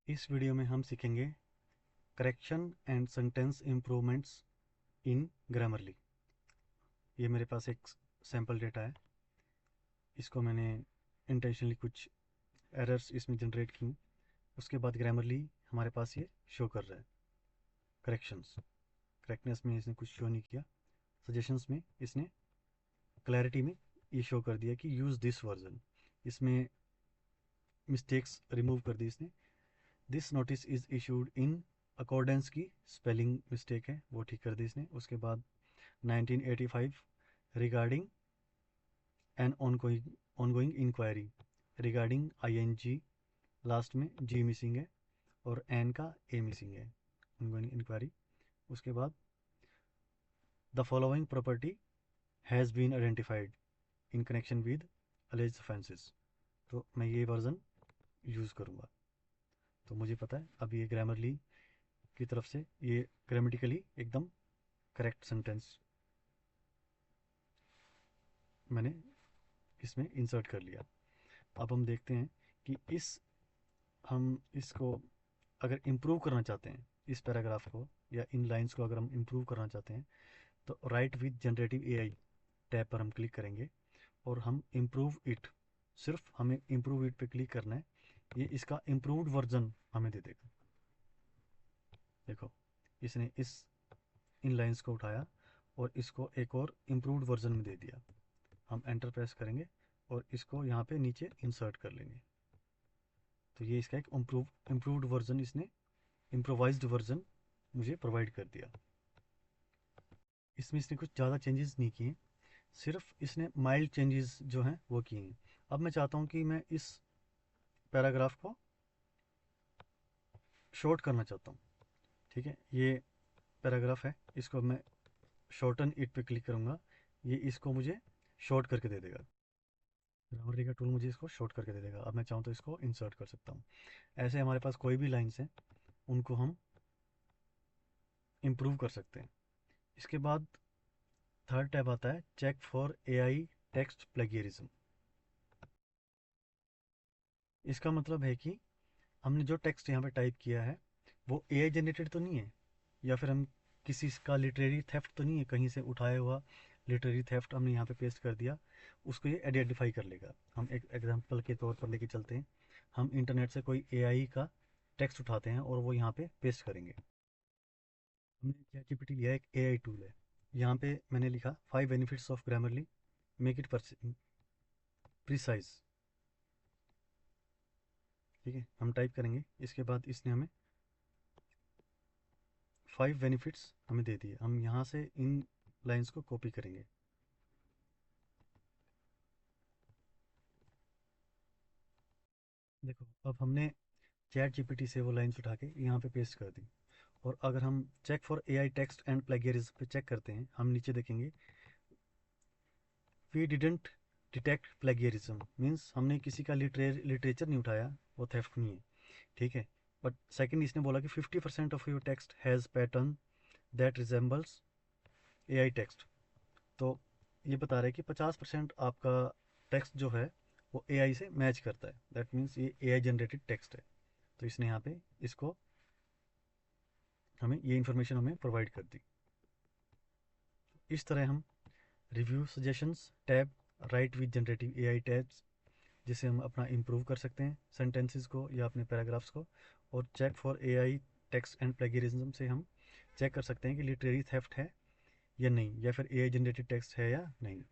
इस वीडियो में हम सीखेंगे correction and sentence improvements in Grammarly. ये मेरे पास एक सैम्पल डेटा है। इसको मैंने इंटेंशनली कुछ एरर्स इसमें जनरेट की, उसके बाद ग्रामरली हमारे पास ये शो कर रहा है। करेक्शंस, करेक्टनेस में इसने कुछ शो नहीं किया। सजेशंस में इसने क्लैरिटी में ये शो कर दिया कि यूज़ दिस वर्जन। इसमें मिस्टेक्स रिमूव कर दी इसने। This notice is issued in accordance की स्पेलिंग मिस्टेक है, वो ठीक कर दी इसने। उसके बाद 1985 regarding an ongoing inquiry, regarding ing last में जी मिसिंग है और एन का ए मिसिंग है, ongoing inquiry। उसके बाद the following property has been identified in connection with alleged offenses। तो मैं ये वर्जन यूज़ करूँगा। तो मुझे पता है अब ये ग्रामरली की तरफ से ये ग्रामेटिकली एकदम करेक्ट सेंटेंस मैंने इसमें इंसर्ट कर लिया। अब हम देखते हैं कि हम इसको अगर इम्प्रूव करना चाहते हैं, इस पैराग्राफ को या इन लाइंस को अगर हम इम्प्रूव करना चाहते हैं, तो right with generative AI tab पर हम क्लिक करेंगे और हम इम्प्रूव इट, सिर्फ हमें इम्प्रूव इट पे क्लिक करना है। ये इसका इम्प्रूव्ड वर्जन हमें दे देगा। देखो, इसने इन लाइंस को उठाया और इसको एक और इम्प्रूव्ड वर्जन में दे दिया। हम एंटर प्रेस करेंगे और इसको यहाँ पे नीचे इंसर्ट कर लेंगे। तो ये इसका एक इम्प्रूव्ड वर्जन, इसने इम्प्रोवाइज्ड वर्जन मुझे प्रोवाइड कर दिया। इसमें इसने कुछ ज़्यादा चेंजेस नहीं किए, सिर्फ इसने माइल्ड चेंजेस जो हैं वो किए हैं। अब मैं चाहता हूँ कि मैं इस पैराग्राफ को शॉर्ट करना चाहता हूँ। ठीक है, ये पैराग्राफ है, इसको मैं शॉर्टन इट पे क्लिक करूँगा, ये इसको मुझे शॉर्ट करके दे देगा। ग्रामरली का टूल मुझे इसको शॉर्ट करके दे देगा। अब मैं चाहूँ तो इसको इंसर्ट कर सकता हूँ। ऐसे हमारे पास कोई भी लाइन्स हैं, उनको हम इम्प्रूव कर सकते हैं। इसके बाद थर्ड टैब आता है check for AI text plagiarism. इसका मतलब है कि हमने जो टेक्स्ट यहाँ पे टाइप किया है वो एआई जनरेटेड तो नहीं है, या फिर हम किसी का लिटरेरी थेफ्ट तो नहीं है, कहीं से उठाया हुआ लिटरेरी थेफ्ट हमने यहाँ पे पेस्ट कर दिया, उसको ये आइडेंटिफाई कर लेगा। हम एक एग्जांपल के तौर पर लेके चलते हैं। हम इंटरनेट से कोई एआई का टेक्स्ट उठाते हैं और वो यहाँ पे पेस्ट करेंगे। हमने चैटजीपीटी लिया, एक एआई टूल है। यहाँ पे मैंने लिखा 5 benefits of Grammarly, make it precise. ठीक है, हम टाइप करेंगे, इसके बाद इसने हमें 5 बेनिफिट्स हमें दे दिए। हम यहाँ से इन लाइंस को कॉपी करेंगे। देखो, अब हमने चैट जीपीटी से वो लाइंस उठा के यहाँ पे पेस्ट कर दी। और अगर हम check for AI text and plagiarism पे चेक करते हैं, हम नीचे देखेंगे we didn't detect plagiarism, means हमने किसी का लिटरेचर नहीं उठाया, वो थेफ्ट नहीं है। ठीक है, बट सेकंड इसने बोला कि 50% of your text has pattern that resembles AI text. तो ये बता रहा है कि 50% आपका टेक्स्ट जो है वो एआई से मैच करता है, दैट मीन्स ये एआई जनरेटेड टेक्स्ट है। तो इसने यहाँ पे इसको हमें ये इन्फॉर्मेशन हमें प्रोवाइड कर दी। इस तरह हम review suggestions tab, right with generative AI tabs, जिसे हम अपना इम्प्रूव कर सकते हैं सेंटेंसेस को या अपने पैराग्राफ्स को। और check for AI text and plagiarism से हम चेक कर सकते हैं कि लिटरेरी थेफ्ट है या नहीं, या फिर एआई जनरेटेड टेक्स्ट है या नहीं।